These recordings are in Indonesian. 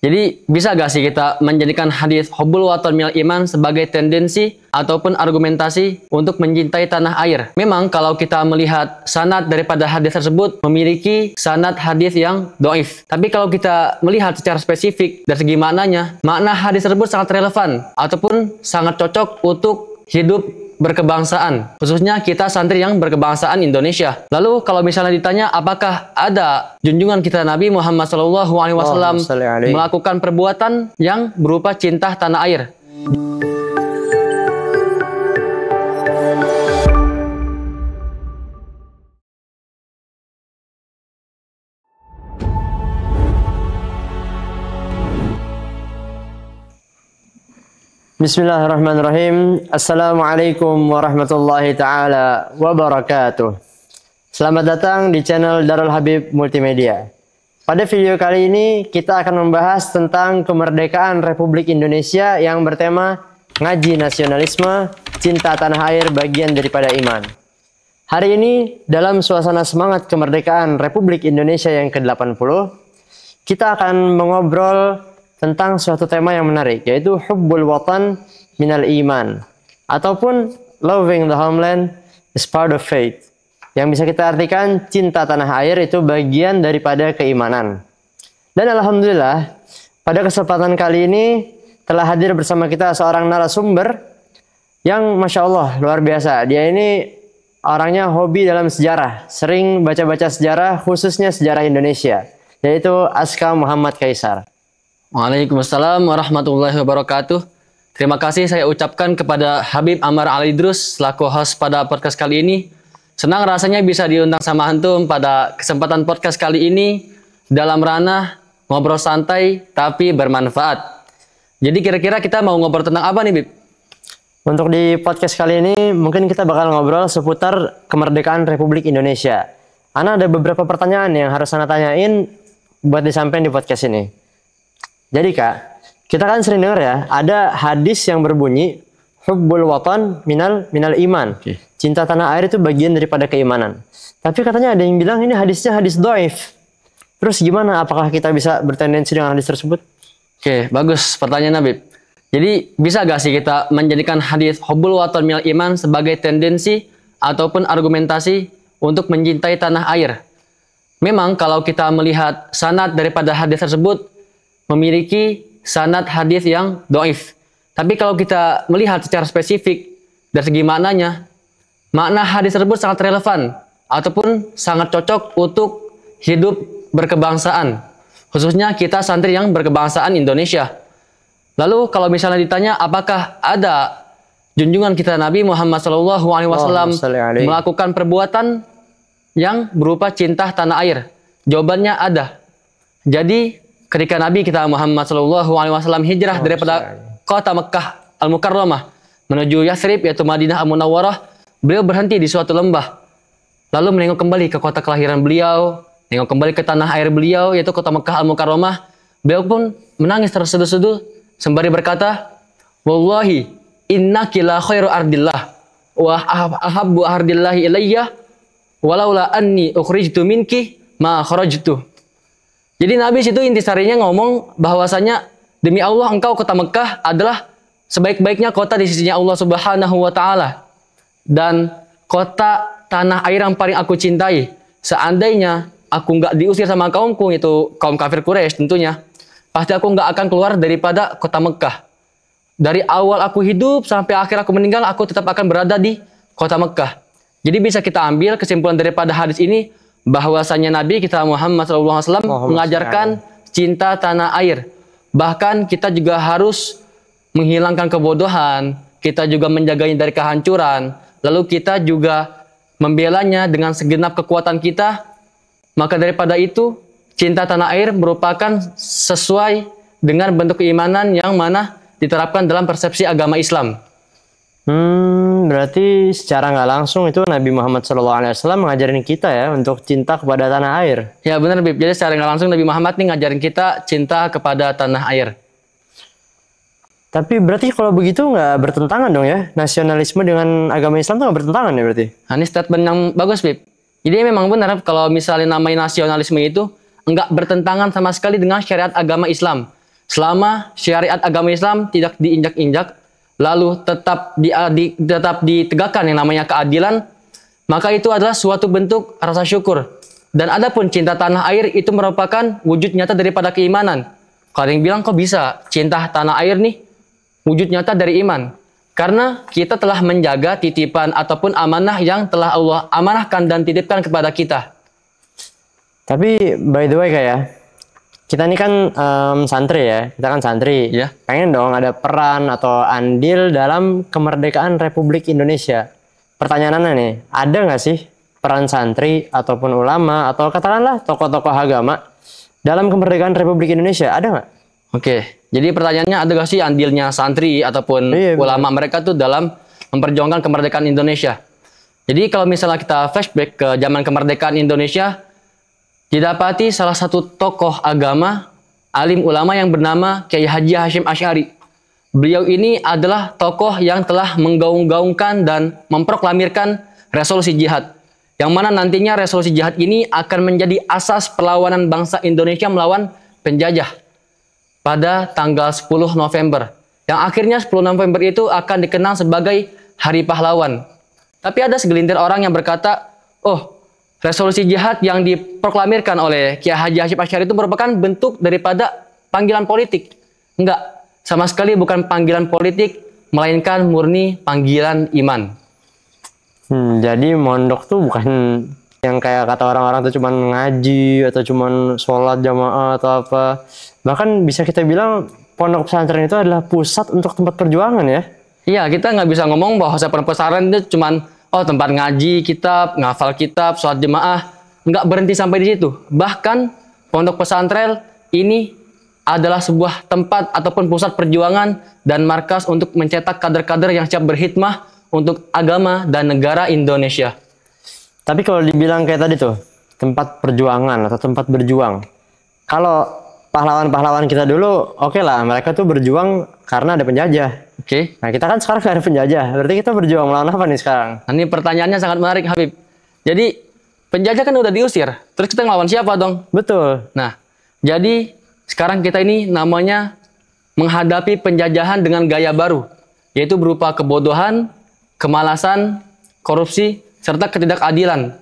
Jadi bisa gak sih kita menjadikan hadis hubbul watan minal iman sebagai tendensi ataupun argumentasi untuk mencintai tanah air? Memang kalau kita melihat sanad daripada hadis tersebut memiliki sanad hadis yang doif. Tapi kalau kita melihat secara spesifik dari segi maknanya, makna hadis tersebut sangat relevan ataupun sangat cocok untuk hidup berkebangsaan, khususnya kita santri yang berkebangsaan Indonesia. Lalu kalau misalnya ditanya apakah ada junjungan kita Nabi Muhammad SAW melakukan perbuatan yang berupa cinta tanah air? Bismillahirrahmanirrahim. Assalamualaikum warahmatullahi ta'ala wabarakatuh. Selamat datang di channel Darul Habib Multimedia. Pada video kali ini kita akan membahas tentang kemerdekaan Republik Indonesia yang bertema ngaji nasionalisme, cinta tanah air bagian daripada iman. Hari ini dalam suasana semangat kemerdekaan Republik Indonesia yang ke-80, kita akan mengobrol tentang suatu tema yang menarik, yaitu hubbul watan minal iman, ataupun loving the homeland is part of faith, yang bisa kita artikan cinta tanah air itu bagian daripada keimanan. Dan alhamdulillah pada kesempatan kali ini telah hadir bersama kita seorang narasumber yang masya Allah luar biasa. Dia ini orangnya hobi dalam sejarah, sering baca-baca sejarah, khususnya sejarah Indonesia, yaitu Aska Muhammad Kaisar. Waalaikumsalam warahmatullahi wabarakatuh. Terima kasih saya ucapkan kepada Habib Ammar Al-Idrus selaku host pada podcast kali ini. Senang rasanya bisa diundang sama antum pada kesempatan podcast kali ini dalam ranah ngobrol santai tapi bermanfaat. Jadi kira-kira kita mau ngobrol tentang apa nih, Bib? Untuk di podcast kali ini mungkin kita bakal ngobrol seputar kemerdekaan Republik Indonesia. Ana ada beberapa pertanyaan yang harus Ana tanyain buat disampaikan di podcast ini. Jadi Kak, kita kan sering dengar ya, ada hadis yang berbunyi hubbul watan minal iman. Cinta tanah air itu bagian daripada keimanan. Tapi katanya ada yang bilang ini hadisnya hadis dhaif. Terus gimana? Apakah kita bisa bertendensi dengan hadis tersebut? Oke, bagus pertanyaan Habib. Jadi bisa gak sih kita menjadikan hadis hubbul watan minal iman sebagai tendensi ataupun argumentasi untuk mencintai tanah air? Memang kalau kita melihat sanad daripada hadis tersebut memiliki sanad hadis yang doif. Tapi kalau kita melihat secara spesifik dari segi maknanya, makna hadis tersebut sangat relevan ataupun sangat cocok untuk hidup berkebangsaan, khususnya kita santri yang berkebangsaan Indonesia. Lalu kalau misalnya ditanya apakah ada junjungan kita Nabi Muhammad SAW melakukan perbuatan yang berupa cinta tanah air, jawabannya ada. Jadi ketika Nabi kita Muhammad SAW hijrah daripada kota Mekah Al-Mukarramah menuju Yathrib yaitu Madinah Al-Munawwarah, beliau berhenti di suatu lembah. Lalu menengok kembali ke kota kelahiran beliau, menengok kembali ke tanah air beliau yaitu kota Mekah Al-Mukarramah. Beliau pun menangis terseduh-seduh sembari berkata, "Wallahi innaki la khairu ardillah wa ahabbu ardillahi ilayya walaula anni ukhrijtu minki ma kharajtu." Jadi Nabi situ intisarinya ngomong bahwasanya demi Allah engkau kota Mekah adalah sebaik-baiknya kota di sisinya Allah Subhanahu wa taala dan kota tanah air yang paling aku cintai. Seandainya aku nggak diusir sama kaumku, itu kaum kafir Quraisy tentunya, pasti aku nggak akan keluar daripada kota Mekah. Dari awal aku hidup sampai akhir aku meninggal, aku tetap akan berada di kota Mekah. Jadi bisa kita ambil kesimpulan daripada hadis ini bahwasanya Nabi kita Muhammad SAW mengajarkan cinta tanah air. Bahkan kita juga harus menghilangkan kebodohan, kita juga menjaganya dari kehancuran, lalu kita juga membelanya dengan segenap kekuatan kita. Maka daripada itu, cinta tanah air merupakan sesuai dengan bentuk keimanan yang mana diterapkan dalam persepsi agama Islam. Berarti secara nggak langsung itu Nabi Muhammad SAW ngajarin kita ya untuk cinta kepada tanah air. Ya benar Bib, jadi secara nggak langsung Nabi Muhammad nih ngajarin kita cinta kepada tanah air. Tapi berarti kalau begitu nggak bertentangan dong ya, nasionalisme dengan agama Islam tuh nggak bertentangan ya berarti? Nah, ini statement yang bagus Bib. Jadi memang benar kalau misalnya namanya nasionalisme itu nggak bertentangan sama sekali dengan syariat agama Islam. selama syariat agama Islam tidak diinjak-injak, lalu tetap ditegakkan yang namanya keadilan, maka itu adalah suatu bentuk rasa syukur. Dan adapun cinta tanah air itu merupakan wujud nyata daripada keimanan. Kalau yang bilang kok bisa cinta tanah air nih wujud nyata dari iman? Karena kita telah menjaga titipan ataupun amanah yang telah Allah amanahkan dan titipkan kepada kita. Tapi by the way kayak kita ini kan santri ya, kita kan santri. Ya. Pengen dong ada peran atau andil dalam kemerdekaan Republik Indonesia. Pertanyaannya nih, ada nggak sih peran santri ataupun ulama atau katakanlah tokoh-tokoh agama dalam kemerdekaan Republik Indonesia? Ada nggak? Oke, jadi pertanyaannya ada gak sih andilnya santri ataupun ulama mereka tuh dalam memperjuangkan kemerdekaan Indonesia? Jadi kalau misalnya kita flashback ke zaman kemerdekaan Indonesia, didapati salah satu tokoh agama, alim ulama yang bernama Kiai Haji Hashim Asy'ari. Beliau ini adalah tokoh yang telah menggaung-gaungkan dan memproklamirkan resolusi jihad. Yang mana nantinya resolusi jihad ini akan menjadi asas perlawanan bangsa Indonesia melawan penjajah pada tanggal 10 November. Yang akhirnya 10 November itu akan dikenal sebagai Hari Pahlawan. Tapi ada segelintir orang yang berkata, oh, resolusi jihad yang diproklamirkan oleh Kiai Haji Hashim Asy'ari itu merupakan bentuk daripada panggilan politik. Enggak, sama sekali bukan panggilan politik, melainkan murni panggilan iman. Jadi mondok tuh bukan yang kayak kata orang-orang tuh cuman ngaji atau cuman sholat jamaah atau apa. Bahkan bisa kita bilang pondok pesantren itu adalah pusat untuk tempat perjuangan ya. Iya, kita nggak bisa ngomong bahwa pondok pesantren itu cuman tempat ngaji kitab, ngafal kitab, sholat jemaah. Nggak berhenti sampai di situ. Bahkan pondok pesantren ini adalah sebuah tempat ataupun pusat perjuangan dan markas untuk mencetak kader-kader yang siap berkhidmah untuk agama dan negara Indonesia. Tapi kalau dibilang kayak tadi tuh, tempat perjuangan atau tempat berjuang. Kalau pahlawan-pahlawan kita dulu, oke lah, mereka tuh berjuang karena ada penjajah. Oke. Nah, kita kan sekarang nggak ada penjajah. Berarti kita berjuang melawan apa nih sekarang? Nah, ini pertanyaannya sangat menarik, Habib. Jadi, penjajah kan udah diusir. Terus kita ngelawan siapa dong? Betul. Nah, jadi sekarang kita ini namanya menghadapi penjajahan dengan gaya baru. Yaitu berupa kebodohan, kemalasan, korupsi, serta ketidakadilan.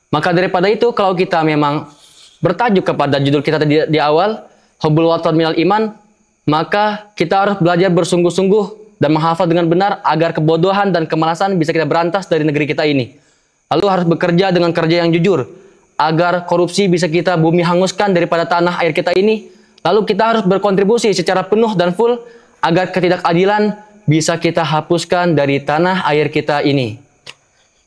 Maka daripada itu, kalau kita memang bertajuk kepada judul kita tadi di awal, Hubbul Waton Minal Iman, maka kita harus belajar bersungguh-sungguh dan menghafal dengan benar agar kebodohan dan kemalasan bisa kita berantas dari negeri kita ini. Lalu harus bekerja dengan kerja yang jujur, agar korupsi bisa kita bumi hanguskan daripada tanah air kita ini. Lalu kita harus berkontribusi secara penuh dan full, agar ketidakadilan bisa kita hapuskan dari tanah air kita ini.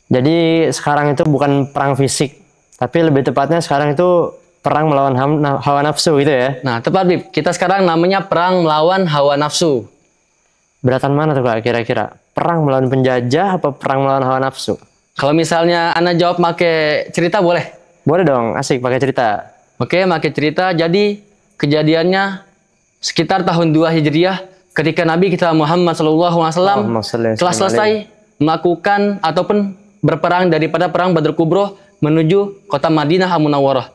Jadi sekarang itu bukan perang fisik, tapi lebih tepatnya sekarang itu perang melawan hawa nafsu gitu ya. Nah, tepat Bib. Kita sekarang namanya perang melawan hawa nafsu. Beratan mana tuh Kak kira-kira? Perang melawan penjajah apa perang melawan hawa nafsu? Kalau misalnya Anda jawab pakai cerita boleh? Boleh dong, asik pakai cerita. Oke, pakai cerita. Jadi kejadiannya sekitar tahun 2 Hijriah ketika Nabi kita Muhammad SAW telah selesai melakukan ataupun berperang daripada perang Badr Kubro menuju kota Madinah Al-Munawwarah.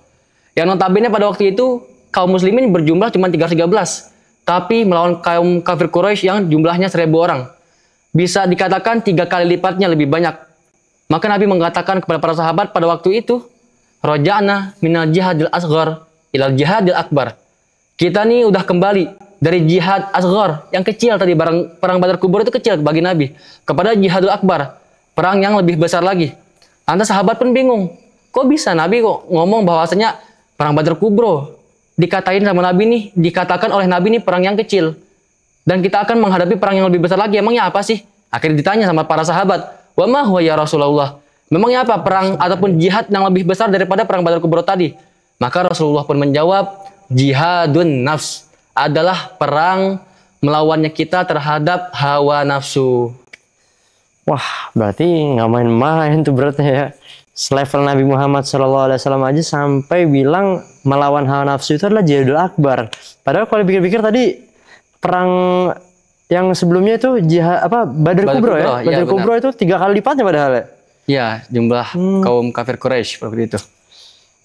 Yang notabene pada waktu itu kaum muslimin berjumlah cuma 313, tapi melawan kaum kafir Quraisy yang jumlahnya 1000 orang. Bisa dikatakan 3 kali lipatnya lebih banyak. Maka Nabi mengatakan kepada para sahabat pada waktu itu, Roja'na minal jihadil asghar ilal jihadil akbar. Kita nih udah kembali dari jihad asghar yang kecil tadi, perang Badar Kubur itu kecil bagi Nabi, kepada jihadul akbar, perang yang lebih besar lagi. Lantas sahabat pun bingung, kok bisa Nabi kok ngomong bahwasanya perang Badar Kubro dikatain sama Nabi nih, dikatakan oleh Nabi nih perang yang kecil, dan kita akan menghadapi perang yang lebih besar lagi, emangnya apa sih? Akhirnya ditanya sama para sahabat, wa ma huwa ya Rasulullah, memangnya apa perang ataupun jihad yang lebih besar daripada perang Badar Kubro tadi? Maka Rasulullah pun menjawab, jihadun nafs, adalah perang melawannya kita terhadap hawa nafsu. Wah, berarti nggak main-main tuh beratnya ya. Selevel Nabi Muhammad SAW aja sampai bilang melawan hawa nafsu itu adalah jihadul akbar. Padahal kalau dipikir-pikir tadi perang yang sebelumnya itu jihad apa Badar Kubro ya. Badar Kubro itu 3 kali lipatnya padahal ya. Ya, jumlah kaum kafir Quraisy seperti itu.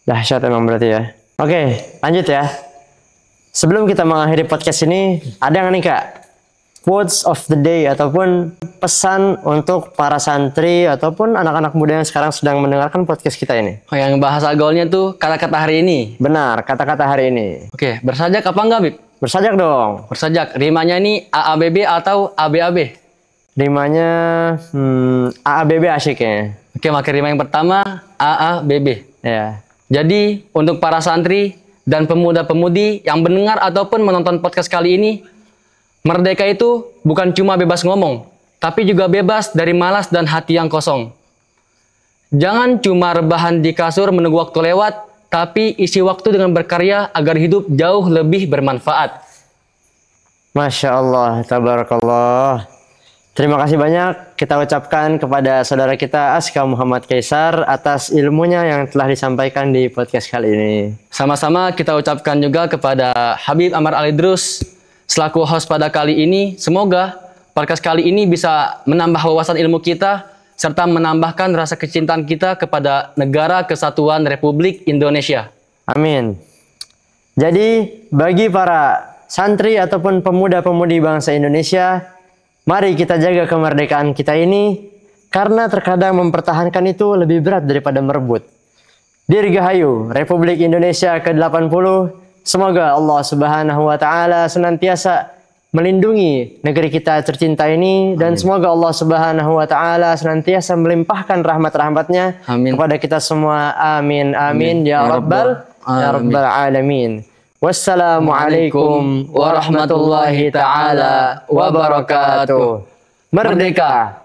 Dahsyat emang berarti ya. Oke, lanjut ya. Sebelum kita mengakhiri podcast ini, ada nggak nih Kak? Quotes of the day ataupun pesan untuk para santri ataupun anak-anak muda yang sekarang sedang mendengarkan podcast kita ini. Oh, yang bahasa gaulnya tuh kata-kata hari ini. Benar, kata-kata hari ini. Oke, bersajak apa enggak, Bib? Bersajak dong. Bersajak. Rimanya ini AABB atau ABAB? Rimanya AABB asyik ya. Oke, maka rima yang pertama AABB. Ya. Jadi, untuk para santri dan pemuda-pemudi yang mendengar ataupun menonton podcast kali ini, merdeka itu bukan cuma bebas ngomong, tapi juga bebas dari malas dan hati yang kosong. Jangan cuma rebahan di kasur menunggu waktu lewat, tapi isi waktu dengan berkarya agar hidup jauh lebih bermanfaat. Masya Allah, tabarakallah. Terima kasih banyak kita ucapkan kepada saudara kita Aska Muhammad Kaisar atas ilmunya yang telah disampaikan di podcast kali ini. Sama-sama kita ucapkan juga kepada Habib Amar Alidrus selaku host pada kali ini. Semoga podcast kali ini bisa menambah wawasan ilmu kita serta menambahkan rasa kecintaan kita kepada Negara Kesatuan Republik Indonesia. Amin. Jadi bagi para santri ataupun pemuda-pemudi bangsa Indonesia, mari kita jaga kemerdekaan kita ini, karena terkadang mempertahankan itu lebih berat daripada merebut. Dirgahayu Republik Indonesia ke-80. Semoga Allah Subhanahu wa taala senantiasa melindungi negeri kita tercinta ini. Dan semoga Allah Subhanahu wa taala senantiasa melimpahkan rahmat-rahmatnya kepada kita semua. Amin amin ya rabbal alamin. Wassalamualaikum warahmatullahi taala wabarakatuh. Merdeka!